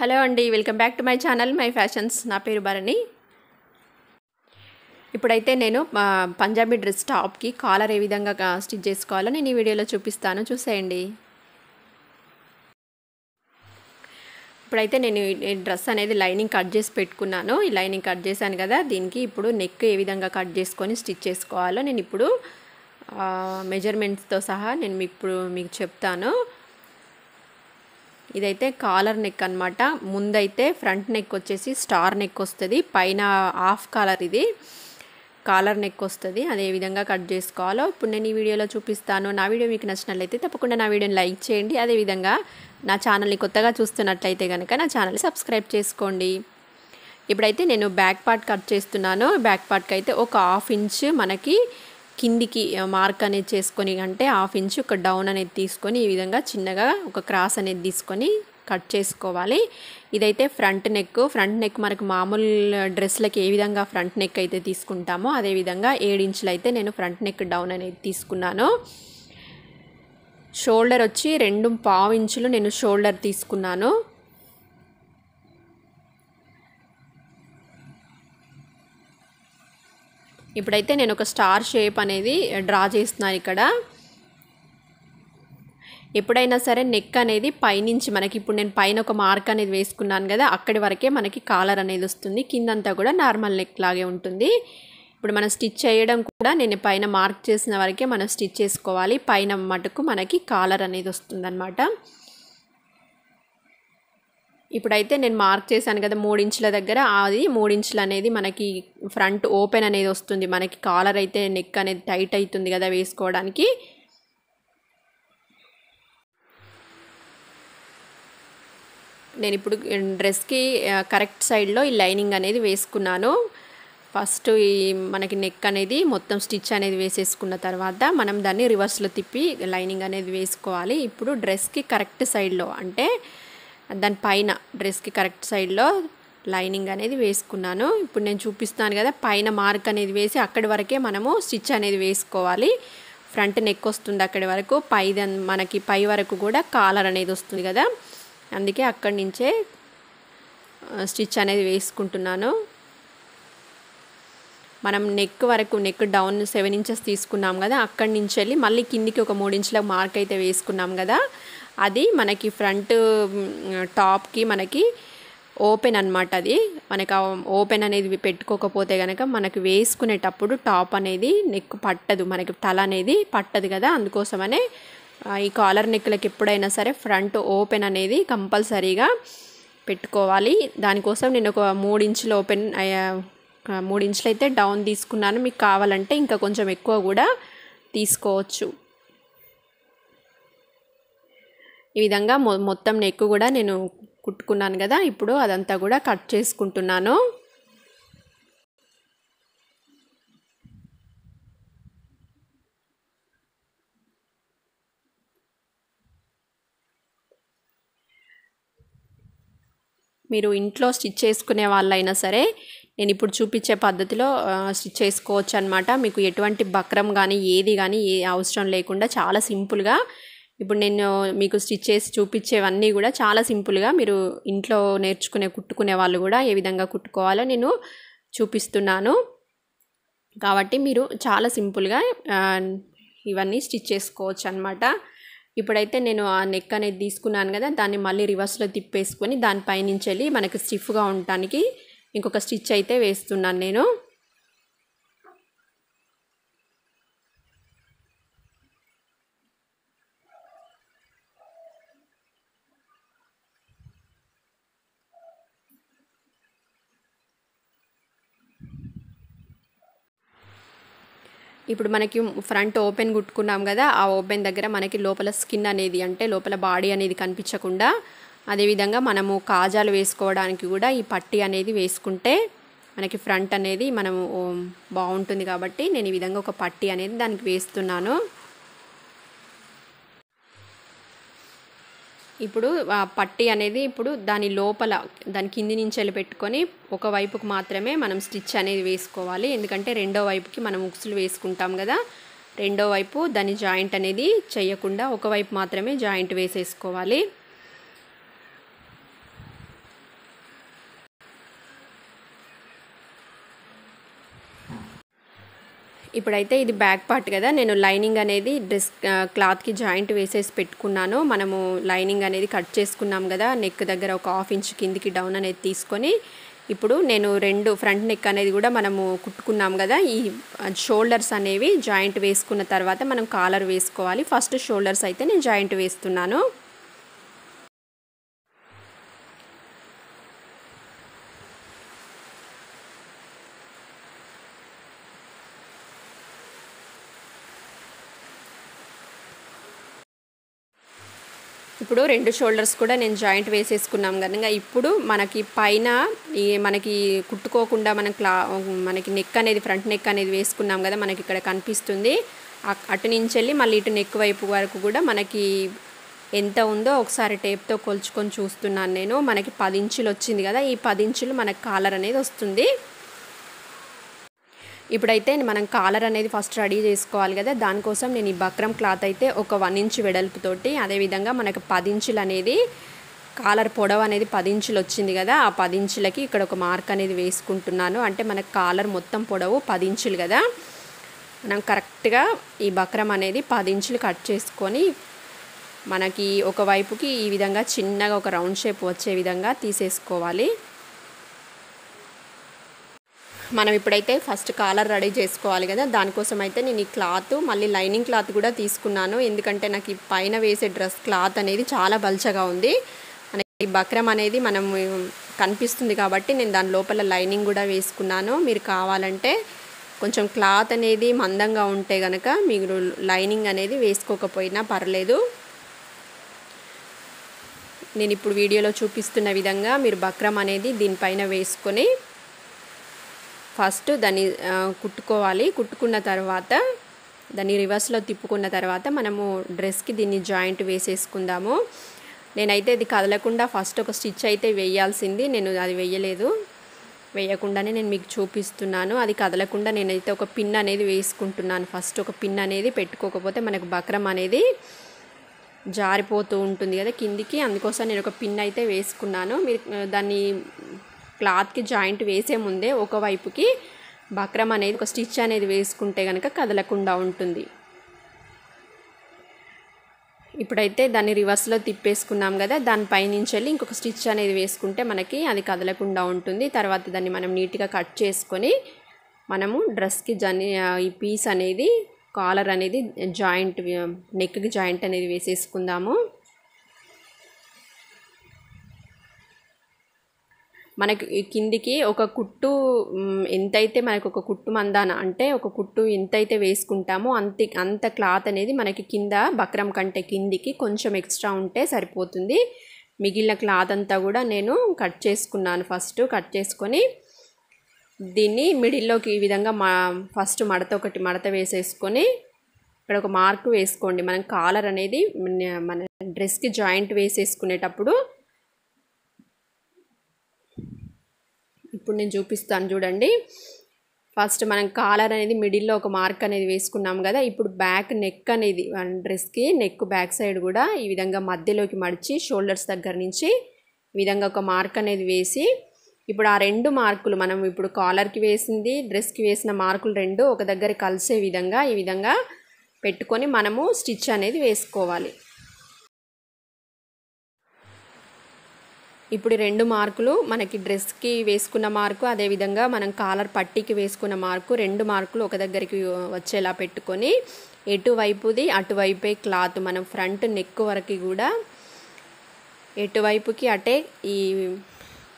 Hello అండి, welcome back to my channel my fashions. నా పేరు భరణి. ఇప్పుడైతే నేను పంజాబీ డ్రెస్ టాప్కి కాలర్ ఏ విధంగా స్టిచ్ చేసుకోవాలో నేను ఈ వీడియోలో చూపిస్తాను, చూసేయండి. ఇప్పుడైతే నేను ఈ డ్రెస్ అనేది లైనింగ్ కట్ చేసి పెట్టుకున్నాను. ఈ లైనింగ్ కట్ చేశాను కదా, దీనికి ఇప్పుడు నెక్ ఏ విధంగా కట్ చేసుకొని స్టిచ్ చేసుకోవాలో నేను ఇప్పుడు మెజర్మెంట్స్తో సహా నేను మీకు చెప్తాను. ఇదైతే కాలర్ నెక్ అన్నమాట. ముందైతే ఫ్రంట్ నెక్ వచ్చేసి స్టార్ నెక్ వస్తుంది, పైన హాఫ్ కాలర్ ఇది కాలర్ నెక్ వస్తుంది. అదే విధంగా కట్ చేసుకోవాలో ఇప్పుడు నేను ఈ వీడియోలో చూపిస్తాను. నా వీడియో మీకు నచ్చినట్లయితే తప్పకుండా నా వీడియోని లైక్ చేయండి. అదేవిధంగా నా ఛానల్ని కొత్తగా చూస్తున్నట్లయితే కనుక నా ఛానల్ని సబ్స్క్రైబ్ చేసుకోండి. ఇప్పుడైతే నేను బ్యాక్ పార్ట్ కట్ చేస్తున్నాను. బ్యాక్ పార్ట్కి అయితే ఒక హాఫ్ ఇంచ్ మనకి కిందికి మార్క్ అనేది చేసుకొని, అంటే హాఫ్ ఇంచ్ ఒక డౌన్ అనేది తీసుకొని ఈ విధంగా చిన్నగా ఒక క్రాస్ అనేది తీసుకొని కట్ చేసుకోవాలి. ఇదైతే ఫ్రంట్ నెక్ మనకు మామూలు డ్రెస్లకి ఏ విధంగా ఫ్రంట్ నెక్ అయితే తీసుకుంటామో అదేవిధంగా 7 ఇంచులు అయితే నేను ఫ్రంట్ నెక్ డౌన్ అనేది తీసుకున్నాను. షోల్డర్ వచ్చి 2.5 ఇంచులు నేను షోల్డర్ తీసుకున్నాను. ఇప్పుడైతే నేను ఒక స్టార్ షేప్ అనేది డ్రా చేస్తున్నాను ఇక్కడ. ఎప్పుడైనా సరే నెక్ అనేది పైనుంచి మనకి ఇప్పుడు నేను పైన ఒక మార్క్ అనేది వేసుకున్నాను కదా, అక్కడి వరకే మనకి కాలర్ అనేది వస్తుంది. కిందంతా కూడా నార్మల్ నెక్ లాగే ఉంటుంది. ఇప్పుడు మనం స్టిచ్ చేయడం కూడా నేను పైన మార్క్ చేసిన వరకే మనం స్టిచ్ చేసుకోవాలి. పైన మటుకు మనకి కాలర్ అనేది వస్తుందన్నమాట. ఇప్పుడైతే నేను మార్క్ చేశాను కదా 3 ఇంచుల దగ్గర, అది 3 ఇంచులు అనేది మనకి ఫ్రంట్ ఓపెన్ అనేది వస్తుంది. మనకి కాలర్ అయితే నెక్ అనేది టైట్ అవుతుంది కదా వేసుకోవడానికి. నేను ఇప్పుడు డ్రెస్కి కరెక్ట్ సైడ్లో ఈ లైనింగ్ అనేది వేసుకున్నాను. ఫస్ట్ ఈ మనకి నెక్ అనేది మొత్తం స్టిచ్ అనేది వేసేసుకున్న తర్వాత మనం దాన్ని రివర్స్లో తిప్పి లైనింగ్ అనేది వేసుకోవాలి. ఇప్పుడు డ్రెస్కి కరెక్ట్ సైడ్లో, అంటే దానిపైన డ్రెస్కి కరెక్ట్ సైడ్లో లైనింగ్ అనేది వేసుకున్నాను. ఇప్పుడు నేను చూపిస్తాను కదా, పైన మార్క్ అనేది వేసి అక్కడి వరకే మనము స్టిచ్ అనేది వేసుకోవాలి. ఫ్రంట్ నెక్ వస్తుంది అక్కడి వరకు, మనకి పై వరకు కూడా కాలర్ అనేది వస్తుంది కదా, అందుకే అక్కడి నుంచే స్టిచ్ అనేది వేసుకుంటున్నాను. మనం నెక్ వరకు నెక్ డౌన్ 7 ఇంచెస్ తీసుకున్నాం కదా, అక్కడి నుంచి వెళ్ళి మళ్ళీ కిందికి ఒక 3 ఇంచుల మార్క్ అయితే వేసుకున్నాం కదా, అది మనకి ఫ్రంట్ టాప్కి మనకి ఓపెన్ అన్నమాట. అది మనకి ఓపెన్ అనేది పెట్టుకోకపోతే కనుక మనకి వేసుకునేటప్పుడు టాప్ అనేది నెక్ పట్టదు, మనకి తల అనేది పట్టదు కదా. అందుకోసమనే ఈ కాలర్ నెక్లకి ఎప్పుడైనా సరే ఫ్రంట్ ఓపెన్ అనేది కంపల్సరీగా పెట్టుకోవాలి. దానికోసం నేను ఒక 3 ఇంచులు 3 ఇంచులు అయితే డౌన్ తీసుకున్నాను. మీకు కావాలంటే ఇంకా కొంచెం ఎక్కువ కూడా తీసుకోవచ్చు. ఈ విధంగా మొత్తం నెక్ కూడా నేను కుట్టుకున్నాను కదా, ఇప్పుడు అదంతా కూడా కట్ చేసుకుంటున్నాను. మీరు ఇంట్లో స్టిచ్ చేసుకునే వాళ్ళైనా సరే నేను ఇప్పుడు చూపించే పద్ధతిలో స్టిచ్ చేసుకోవచ్చు అన్నమాట. మీకు ఎటువంటి బక్రం కానీ ఏది కానీ అవసరం లేకుండా చాలా సింపుల్గా ఇప్పుడు నేను మీకు స్టిచ్ చేసి చూపించేవన్నీ కూడా చాలా సింపుల్గా మీరు ఇంట్లో కుట్టుకునే వాళ్ళు కూడా ఏ విధంగా కుట్టుకోవాలో నేను చూపిస్తున్నాను. కాబట్టి మీరు చాలా సింపుల్గా ఇవన్నీ స్టిచ్ చేసుకోవచ్చు అన్నమాట. ఇప్పుడైతే నేను ఆ నెక్ అనేది తీసుకున్నాను కదా, దాన్ని మళ్ళీ రివర్స్లో తిప్పేసుకొని దానిపై నుంచి వెళ్ళి మనకి స్టిఫ్గా ఉండటానికి ఇంకొక స్టిచ్ అయితే వేస్తున్నాను నేను. ఇప్పుడు మనకి ఫ్రంట్ ఓపెన్ కుట్టుకున్నాం కదా, ఆ ఓపెన్ దగ్గర మనకి లోపల స్కిన్ అనేది, అంటే లోపల బాడీ అనేది కనిపించకుండా, అదేవిధంగా మనము కాజాలు వేసుకోవడానికి కూడా ఈ పట్టీ అనేది వేసుకుంటే మనకి ఫ్రంట్ అనేది మనము బాగుంటుంది. కాబట్టి నేను ఈ విధంగా ఒక పట్టీ అనేది దానికి వేస్తున్నాను. ఇప్పుడు ఆ పట్టీ అనేది ఇప్పుడు దాని లోపల దాని కింది నుంచి వెళ్ళి పెట్టుకొని ఒకవైపుకు మాత్రమే మనం స్టిచ్ అనేది వేసుకోవాలి. ఎందుకంటే రెండో వైపుకి మనం ఉక్సులు వేసుకుంటాం కదా, రెండో వైపు దాని జాయింట్ అనేది చేయకుండా ఒకవైపు మాత్రమే జాయింట్ వేసేసుకోవాలి. ఇప్పుడైతే ఇది బ్యాక్ పార్ట్ కదా, నేను లైనింగ్ అనేది డ్రెస్ క్లాత్కి జాయింట్ వేసేసి పెట్టుకున్నాను. మనము లైనింగ్ అనేది కట్ చేసుకున్నాం కదా, నెక్ దగ్గర ఒక 1/2 ఇంచ్ కిందికి డౌన్ అనేది తీసుకొని ఇప్పుడు నేను 2 ఫ్రంట్ నెక్ అనేది కూడా మనము కుట్టుకున్నాం కదా, ఈ షోల్డర్స్ అనేవి జాయింట్ వేసుకున్న తర్వాత మనం కాలర్ వేసుకోవాలి. ఫస్ట్ షోల్డర్స్ అయితే నేను జాయింట్ వేస్తున్నాను. ఇప్పుడు 2 షోల్డర్స్ కూడా నేను జాయింట్ వేసేసుకున్నాం కనుక ఇప్పుడు మనకి పైన మనకి కుట్టుకోకుండా మనకి నెక్ అనేది ఫ్రంట్ నెక్ అనేది వేసుకున్నాం కదా, మనకి ఇక్కడ కనిపిస్తుంది. అటు నుంచి వెళ్ళి మళ్ళీ ఇటు నెక్ వైపు వరకు కూడా మనకి ఎంత ఉందో ఒకసారి టేప్తో కొలుచుకొని చూస్తున్నాను నేను. మనకి 10 ఇంచులు వచ్చింది కదా, ఈ 10 ఇంచులు మనకి కాలర్ అనేది వస్తుంది. ఇప్పుడైతే మనం కాలర్ అనేది ఫస్ట్ రెడీ చేసుకోవాలి కదా, దానికోసం నేను ఈ బక్రం క్లాత్ అయితే ఒక 1 ఇంచ్ వెడల్పుతోటి, అదేవిధంగా మనకు 10 ఇంచులు అనేది కాలర్ పొడవు అనేది 10 ఇంచులు వచ్చింది కదా, ఆ 10 ఇంచులకి ఇక్కడ ఒక మార్క్ అనేది వేసుకుంటున్నాను. అంటే మనకు కాలర్ మొత్తం పొడవు 10 ఇంచులు కదా, మనం కరెక్ట్గా ఈ బక్రం అనేది 10 ఇంచులు కట్ చేసుకొని మనకి ఒక వైపుకి ఈ విధంగా చిన్నగా ఒక రౌండ్ షేప్ వచ్చే విధంగా తీసేసుకోవాలి. మనం ఇప్పుడైతే ఫస్ట్ కాలర్ రెడీ చేసుకోవాలి కదా, దానికోసం అయితే నేను ఈ క్లాత్ మళ్ళీ లైనింగ్ క్లాత్ కూడా తీసుకున్నాను. ఎందుకంటే నాకు ఈ పైన వేసే డ్రెస్ క్లాత్ అనేది చాలా బల్చగా ఉంది. మనకి బక్రం అనేది మనం కనిపిస్తుంది కాబట్టి నేను దాని లోపల లైనింగ్ కూడా వేసుకున్నాను. మీరు కావాలంటే కొంచెం క్లాత్ అనేది మందంగా ఉంటే కనుక మీరు లైనింగ్ అనేది వేసుకోకపోయినా పర్లేదు. నేను ఇప్పుడు వీడియోలో చూపిస్తున్న విధంగా మీరు బక్రం అనేది దీనిపైన వేసుకొని ఫస్ట్ దాన్ని కుట్టుకోవాలి. కుట్టుకున్న తర్వాత దాన్ని రివర్స్లో తిప్పుకున్న తర్వాత మనము డ్రెస్కి దీన్ని జాయింట్ వేసేసుకుందాము. నేనైతే ఇది కదలకుండా ఫస్ట్ ఒక స్టిచ్ అయితే వేయాల్సింది, నేను అది వేయకుండానే నేను మీకు చూపిస్తున్నాను. అది కదలకుండా నేనైతే ఒక పిన్ అనేది వేసుకుంటున్నాను. ఫస్ట్ ఒక పిన్ అనేది పెట్టుకోకపోతే మనకు బక్రం అనేది జారిపోతూ ఉంటుంది కదా కిందికి, అందుకోసం నేను ఒక పిన్ అయితే వేసుకున్నాను. మీరు దాన్ని క్లాత్కి జాయింట్ వేసే ముందే ఒకవైపుకి బక్రం అనేది ఒక స్టిచ్ అనేది వేసుకుంటే కనుక కదలకుండా ఉంటుంది. ఇప్పుడైతే దాన్ని రివర్స్లో తిప్పేసుకున్నాం కదా, దానిపై నుంచి వెళ్ళి ఇంకొక స్టిచ్ అనేది వేసుకుంటే మనకి అది కదలకుండా ఉంటుంది. తర్వాత దాన్ని మనం నీట్గా కట్ చేసుకొని మనము డ్రెస్కి ఈ పీస్ అనేది కాలర్ అనేది జాయింట్ నెక్కి జాయింట్ అనేది వేసేసుకుందాము. మనకి కిందికి ఒక కుట్టు ఎంతైతే మనకు ఒక కుట్టు మందాన అంటే ఒక కుట్టు ఎంతైతే వేసుకుంటామో అంత క్లాత్ అనేది మనకి కింద బక్రం కంటే కిందికి కొంచెం ఎక్స్ట్రా ఉంటే సరిపోతుంది. మిగిలిన క్లాత్ అంతా కూడా నేను కట్ చేసుకున్నాను. ఫస్ట్ కట్ చేసుకొని దీన్ని మిడిల్లోకి ఈ విధంగా ఫస్ట్ ఒకటి మడత వేసేసుకొని ఇక్కడ ఒక మార్క్ వేసుకోండి. మనం కాలర్ అనేది మన డ్రెస్కి జాయింట్ వేసేసుకునేటప్పుడు ఇప్పుడు నేను చూపిస్తాను చూడండి. ఫస్ట్ మనం కాలర్ అనేది మిడిల్లో ఒక మార్క్ అనేది వేసుకున్నాం కదా, ఇప్పుడు బ్యాక్ నెక్ అనేది డ్రెస్కి నెక్ బ్యాక్ సైడ్ కూడా ఈ విధంగా మధ్యలోకి మడిచి షోల్డర్స్ దగ్గర నుంచి ఈ విధంగా ఒక మార్క్ అనేది వేసి ఇప్పుడు ఆ 2 మార్కులు మనం ఇప్పుడు కాలర్కి వేసింది డ్రెస్కి వేసిన మార్కులు 2 ఒక దగ్గర కలిసే విధంగా ఈ విధంగా పెట్టుకొని మనము స్టిచ్ అనేది వేసుకోవాలి. ఇప్పుడు 2 మార్కులు మనకి డ్రెస్కి వేసుకున్న మార్కు, అదేవిధంగా మనం కాలర్ పట్టీకి వేసుకున్న మార్కు 2 మార్కులు ఒక దగ్గరికి వచ్చేలా పెట్టుకొని ఎటువైపుది అటువైపే క్లాత్ మనం ఫ్రంట్ నెక్ వరకు కూడా ఎటువైపుకి అటే ఈ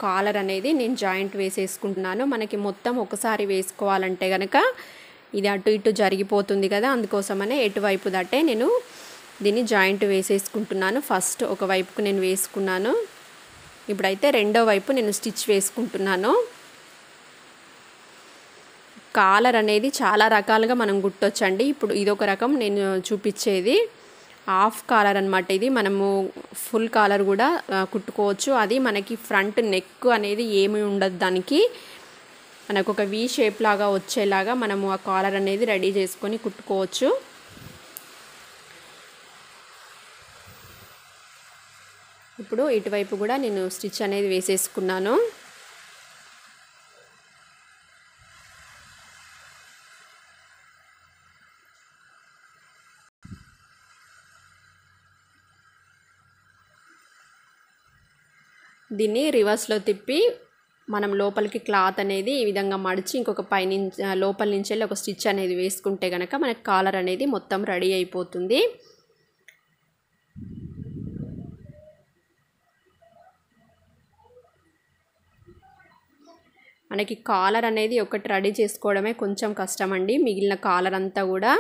కాలర్ అనేది నేను జాయింట్ వేసేసుకుంటున్నాను. మనకి మొత్తం ఒకసారి వేసుకోవాలంటే కనుక ఇది అటు ఇటు జరిగిపోతుంది కదా, అందుకోసమనే ఎటువైపు దట్టే నేను దీన్ని జాయింట్ వేసేసుకుంటున్నాను. ఫస్ట్ ఒక వైపుకు నేను వేసుకున్నాను. ఇప్పుడైతే రెండో వైపు నేను స్టిచ్ వేసుకుంటున్నాను. కాలర్ అనేది చాలా రకాలుగా మనం కుట్టొచ్చండి. ఇప్పుడు ఇదొక రకం నేను చూపించేది హాఫ్ కాలర్ అనమాట. ఇది మనము ఫుల్ కాలర్ కూడా కుట్టుకోవచ్చు. అది మనకి ఫ్రంట్ నెక్ అనేది ఏమీ ఉండదు, దానికి మనకు ఒక వి షేప్ లాగా వచ్చేలాగా మనము ఆ కాలర్ అనేది రెడీ చేసుకొని కుట్టుకోవచ్చు. ఇప్పుడు ఇటువైపు కూడా నేను స్టిచ్ అనేది వేసేసుకున్నాను. దీన్ని రివర్స్లో తిప్పి మనం లోపలికి క్లాత్ అనేది ఈ విధంగా మడిచి ఇంకొక లోపల నుంచి వెళ్ళి ఒక స్టిచ్ అనేది వేసుకుంటే కనుక మనకి కాలర్ అనేది మొత్తం రెడీ అయిపోతుంది. మనకి కాలర్ అనేది ఒకటి రెడీ చేసుకోవడమే కొంచెం కష్టం అండి. మిగిలిన కాలర్ అంతా కూడా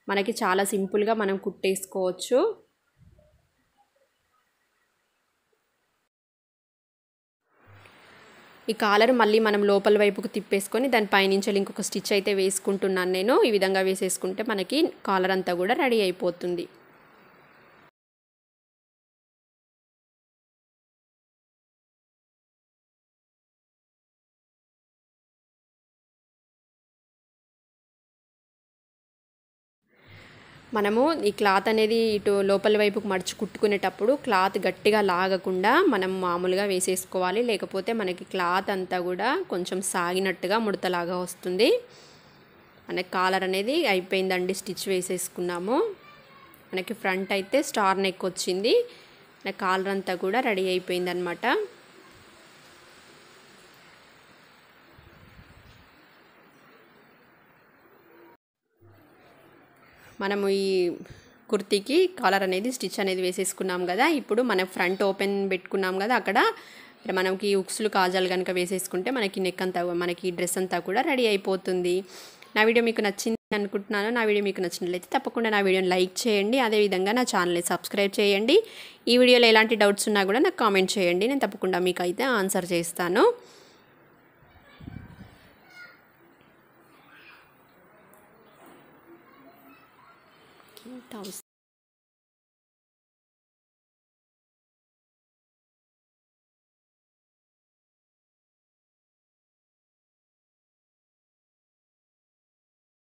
మనకి చాలా సింపుల్గా మనం కుట్టేసుకోవచ్చు. ఈ కాలర్ మళ్ళీ మనం లోపల వైపుకు తిప్పేసుకొని దాని పైనుంచి ఇంకొక స్టిచ్ అయితే వేసుకుంటున్నాను నేను. ఈ విధంగా వేసేసుకుంటే మనకి కాలర్ అంతా కూడా రెడీ అయిపోతుంది. మనము ఈ క్లాత్ అనేది ఇటు లోపల వైపుకు మడిచి కుట్టుకునేటప్పుడు క్లాత్ గట్టిగా లాగకుండా మనం మామూలుగా వేసేసుకోవాలి. లేకపోతే మనకి క్లాత్ అంతా కూడా కొంచెం సాగినట్టుగా ముడతలాగా వస్తుంది. మనకి కాలర్ అనేది అయిపోయిందండి. స్టిచ్ వేసేసుకున్నాము. మనకి ఫ్రంట్ అయితే స్టార్ నెక్ వచ్చింది. మనకి కాలర్ అంతా కూడా రెడీ అయిపోయిందనమాట. మనము ఈ కుర్తీకి కాలర్ అనేది స్టిచ్ అనేది వేసేసుకున్నాం కదా. ఇప్పుడు మనం ఫ్రంట్ ఓపెన్ పెట్టుకున్నాం కదా, అక్కడ మనకి ఉక్సులు కాజాలు కనుక వేసేసుకుంటే మనకి నెక్ అంతా మనకి డ్రెస్ అంతా కూడా రెడీ అయిపోతుంది. నా వీడియో మీకు నచ్చింది అనుకుంటున్నాను. నా వీడియో మీకు నచ్చినట్లయితే తప్పకుండా నా వీడియోని లైక్ చేయండి. అదేవిధంగా నా ఛానల్ని సబ్స్క్రైబ్ చేయండి. ఈ వీడియోలో ఎలాంటి డౌట్స్ ఉన్నా కూడా నాకు కామెంట్ చేయండి. నేను తప్పకుండా మీకు అయితే ఆన్సర్ చేస్తాను.